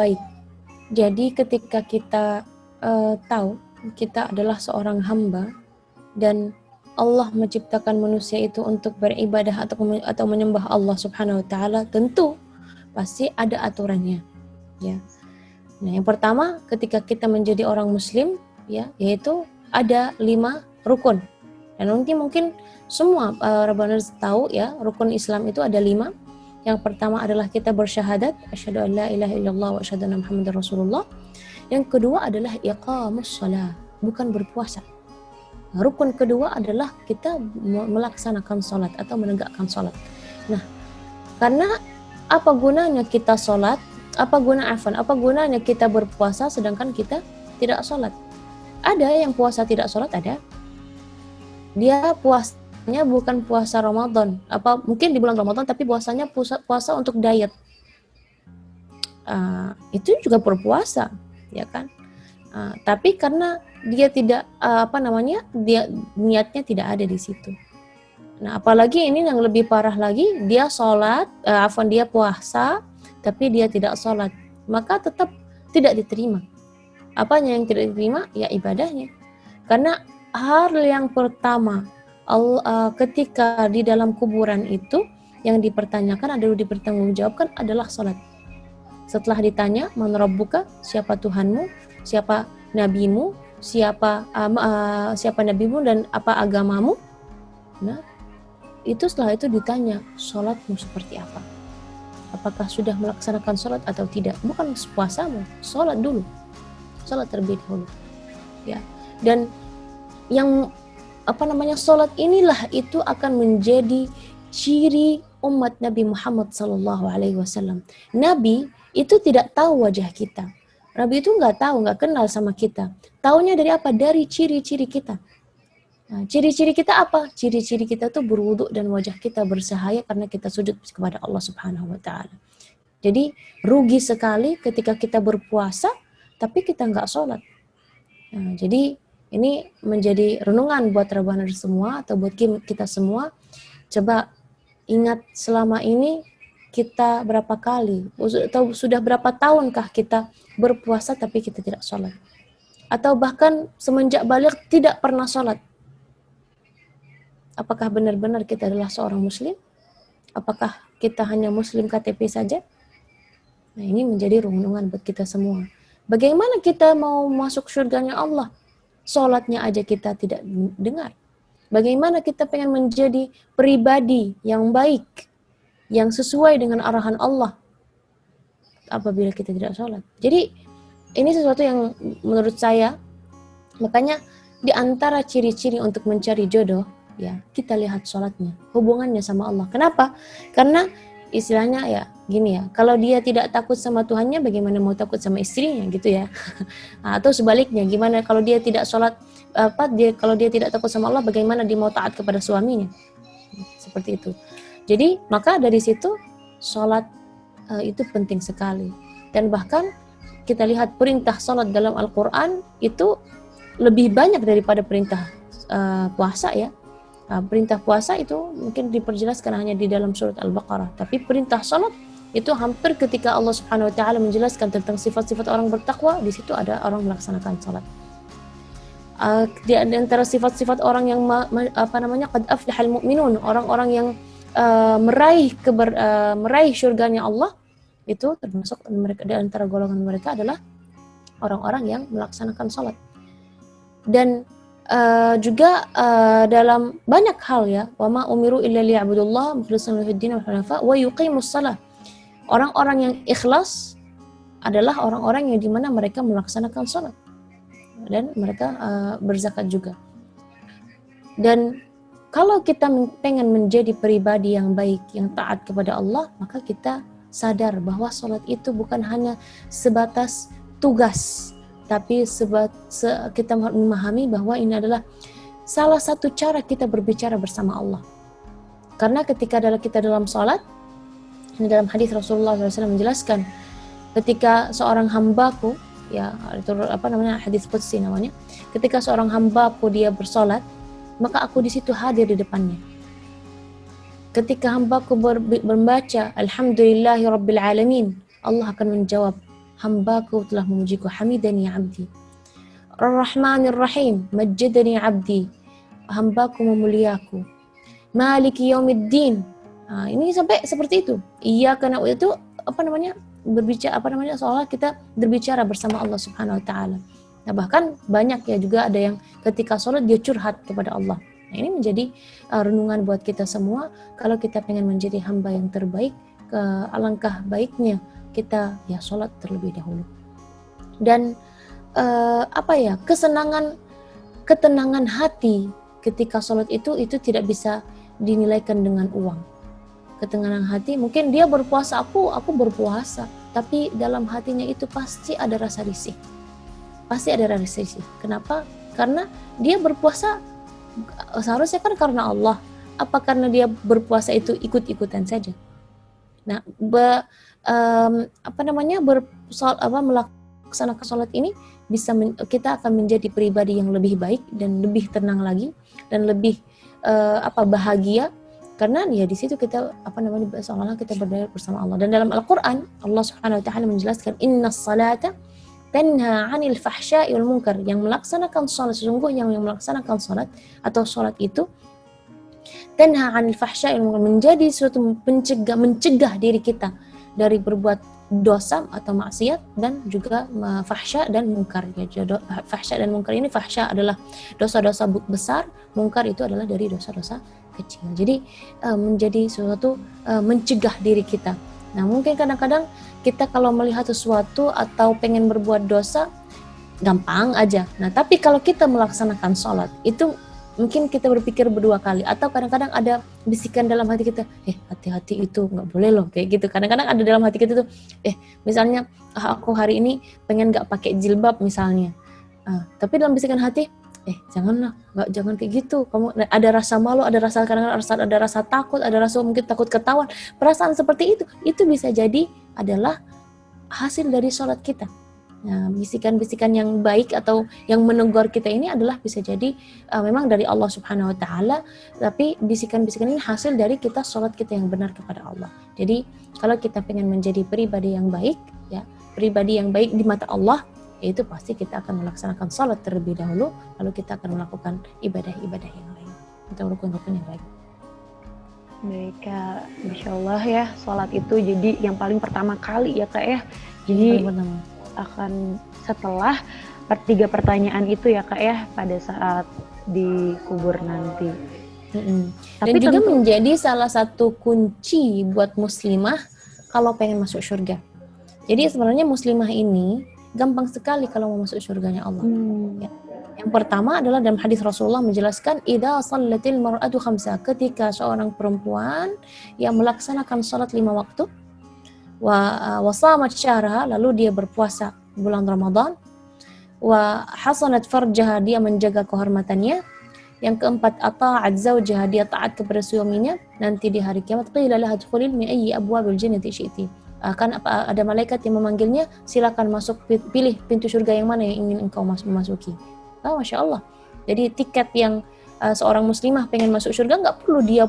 baik. Jadi ketika kita tahu kita adalah seorang hamba dan Allah menciptakan manusia itu untuk beribadah atau menyembah Allah Subhanahu wa taala, tentu pasti ada aturannya, ya. Nah, yang pertama ketika kita menjadi orang muslim, ya, yaitu ada 5 rukun. Dan mungkin semua Rabbaners tahu, ya, rukun Islam itu ada 5. Yang pertama adalah kita bersyahadat, asyhadu an la ilaha illallah wa asyhadu anna muhammadar rasulullah. Yang kedua adalah iqamus shalah, bukan berpuasa. Rukun kedua adalah kita melaksanakan sholat atau menegakkan sholat. Nah, karena apa gunanya kita sholat, apa gunanya kita berpuasa sedangkan kita tidak sholat? Ada yang puasa tidak sholat, ada. Dia puasanya bukan puasa Ramadan, mungkin di bulan Ramadan tapi puasanya puasa untuk diet. Itu juga berpuasa, ya kan? Tapi karena dia tidak dia niatnya tidak ada di situ. Nah, apalagi ini yang lebih parah lagi, dia dia puasa tapi dia tidak sholat, maka tetap tidak diterima. Apanya yang tidak diterima? Ya ibadahnya. Karena hal yang pertama ketika di dalam kuburan itu yang dipertanyakan dipertanggungjawabkan adalah sholat. Setelah ditanya, man rabbuka, siapa Tuhanmu, siapa nabimu, siapa nabimu dan apa agamamu. Nah, itu setelah itu ditanya, sholatmu seperti apa? Apakah sudah melaksanakan sholat atau tidak? Bukan puasamu, sholat dulu. Sholat terlebih dahulu. Ya. Dan yang sholat inilah itu akan menjadi ciri umat Nabi Muhammad SAW. Nabi itu tidak tahu wajah kita. Nabi itu nggak kenal sama kita. Taunya dari apa? Dari ciri-ciri kita. Nah, ciri-ciri kita apa? Ciri-ciri kita tuh berwudu dan wajah kita bersahaya karena kita sujud kepada Allah Subhanahu wa taala. Jadi rugi sekali ketika kita berpuasa tapi kita nggak sholat. Nah, jadi ini menjadi renungan buat Rabbaner semua atau buat kita semua. Coba ingat selama ini kita berapa kali atau sudah berapa tahunkah kita berpuasa tapi kita tidak sholat, atau bahkan semenjak balik tidak pernah sholat. Apakah benar-benar kita adalah seorang muslim? Apakah kita hanya muslim KTP saja? Nah, ini menjadi renungan buat kita semua. Bagaimana kita mau masuk surganya Allah? Sholatnya aja kita tidak dengar. Bagaimana kita pengen menjadi pribadi yang baik, yang sesuai dengan arahan Allah apabila kita tidak sholat? Jadi ini sesuatu yang menurut saya, makanya di antara ciri-ciri untuk mencari jodoh, ya, kita lihat sholatnya, hubungannya sama Allah. Kenapa? Karena istilahnya ya gini ya, kalau dia tidak takut sama Tuhannya, bagaimana mau takut sama istrinya gitu ya? Atau sebaliknya, gimana kalau dia tidak sholat, kalau dia tidak takut sama Allah, bagaimana dia mau taat kepada suaminya? Seperti itu. Jadi maka dari situ sholat itu penting sekali. Dan bahkan kita lihat perintah sholat dalam Al-Quran itu lebih banyak daripada perintah puasa ya. Perintah puasa itu mungkin diperjelaskan hanya di dalam surat Al-Baqarah, tapi perintah salat itu hampir ketika Allah Subhanahu wa taala menjelaskan tentang sifat-sifat orang bertakwa, di situ ada orang melaksanakan salat. Di antara sifat-sifat orang yang qad aflahal mu'minun, orang-orang yang meraih syurganya Allah, itu termasuk mereka, di antara golongan mereka adalah orang-orang yang melaksanakan salat. Dan juga dalam banyak hal ya, wa ma umiru illa liya'budullah mukhlishina lahud-din wa hunafa wa yuqimus shalah. Orang-orang yang ikhlas adalah orang-orang yang dimana mereka melaksanakan salat dan mereka berzakat juga. Dan kalau kita pengen menjadi pribadi yang baik, yang taat kepada Allah, maka kita sadar bahwa salat itu bukan hanya sebatas tugas, tapi kita memahami bahwa ini adalah salah satu cara kita berbicara bersama Allah. Karena ketika kita dalam salat, dalam hadis Rasulullah SAW menjelaskan, ketika seorang hambaku, ya itu hadis qudsi namanya, ketika seorang hambaku dia bersalat, maka aku di situ hadir di depannya. Ketika hambaku membaca Alhamdulillahi Rabbil Alamin, Allah akan menjawab, hambaku telah memujiku. Hamidani abdi. Ar-Rahmanir Rahim, majjadani abdi, hambaku memuliaku. Maliki yaumiddin. Ini sampai seperti itu. Iyyaka na'budu itu berbicara seolah kita berbicara bersama Allah Subhanahu wa taala. Nah, bahkan banyak ya juga ada yang ketika sholat dia curhat kepada Allah. Nah, ini menjadi renungan buat kita semua. Kalau kita pengen menjadi hamba yang terbaik, alangkah baiknya kita ya sholat terlebih dahulu. Dan ketenangan hati ketika sholat itu tidak bisa dinilaikan dengan uang. Ketenangan hati, mungkin dia berpuasa, aku berpuasa, tapi dalam hatinya itu pasti ada rasa risih. Pasti ada rasa risih. Kenapa? Karena dia berpuasa seharusnya kan karena Allah. Apa karena dia berpuasa itu ikut-ikutan saja? Nah, melaksanakan sholat ini kita akan menjadi pribadi yang lebih baik dan lebih tenang lagi dan lebih bahagia. Karena ya di situ kita seolah-olah kita berdaya bersama Allah. Dan dalam Al-Qur'an Allah Subhanahu wa taala menjelaskan innas salata tanha 'anil fahsya'i wal munkar. Yang melaksanakan salat, sesungguhnya yang melaksanakan salat atau salat itu tanha 'anil fahsya'i wal munkar, menjadi suatu mencegah diri kita dari berbuat dosa atau maksiat dan juga fahsya dan munkar. Ya, fahsya dan munkar ini, fahsya adalah dosa-dosa besar, munkar itu adalah dari dosa-dosa kecil. Jadi menjadi sesuatu mencegah diri kita. Nah, mungkin kadang-kadang kita kalau melihat sesuatu atau pengen berbuat dosa gampang aja. Nah, tapi kalau kita melaksanakan sholat itu mungkin kita berpikir berdua kali, atau kadang-kadang ada bisikan dalam hati kita, hati-hati itu nggak boleh loh, kayak gitu. Kadang-kadang ada dalam hati kita tuh, misalnya aku hari ini pengen nggak pakai jilbab misalnya, tapi dalam bisikan hati, jangan kayak gitu. Kamu ada rasa malu, kadang-kadang ada rasa takut, ada rasa mungkin takut ketahuan. Perasaan seperti itu bisa jadi adalah hasil dari sholat kita. Nah, bisikan-bisikan yang baik atau yang menegur kita ini adalah bisa jadi memang dari Allah Subhanahu wa taala, tapi bisikan-bisikan ini hasil dari kita sholat kita yang benar kepada Allah. Jadi kalau kita pengen menjadi pribadi yang baik, ya, pribadi yang baik di mata Allah, itu pasti kita akan melaksanakan sholat terlebih dahulu, lalu kita akan melakukan ibadah-ibadah yang lain atau rukun-rukun yang lain. Baik Kak, Masya Allah ya, sholat itu jadi yang paling pertama kali ya Kak ya. Jadi akan setelah 3 pertanyaan itu ya Kak ya, pada saat dikubur nanti. Dan juga menjadi salah satu kunci buat muslimah kalau pengen masuk surga. Jadi sebenarnya muslimah ini gampang sekali kalau mau masuk surganya Allah. Ya. Yang pertama adalah dalam hadis Rasulullah menjelaskan idza shallatil mar'atu khamsa, ketika seorang perempuan yang melaksanakan salat 5 waktu wa shamat syahraha, lalu dia berpuasa bulan Ramadan, wa hasanat farjaha, dia menjaga kehormatannya. Yang keempat, ata'at zawjaha, dia taat kepada suaminya, nanti di hari kiamat qila laha adkhulil min ayyi abwabil jannati syi'ti, akan ada malaikat yang memanggilnya, silakan masuk, pilih pintu surga yang mana yang ingin engkau memasuki. Masya Allah. Jadi tiket yang seorang muslimah pengen masuk surga nggak perlu dia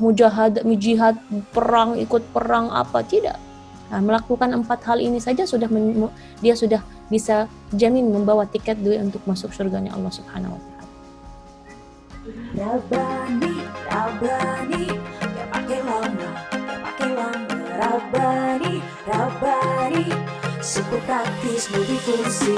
jihad, perang, ikut perang apa, tidak. Nah, melakukan 4 hal ini saja dia sudah bisa jamin membawa tiket untuk masuk surganya Allah Subhanahu wa taala. Rabbani, gak pakai lama, Rabbani, super praktis multifungsi.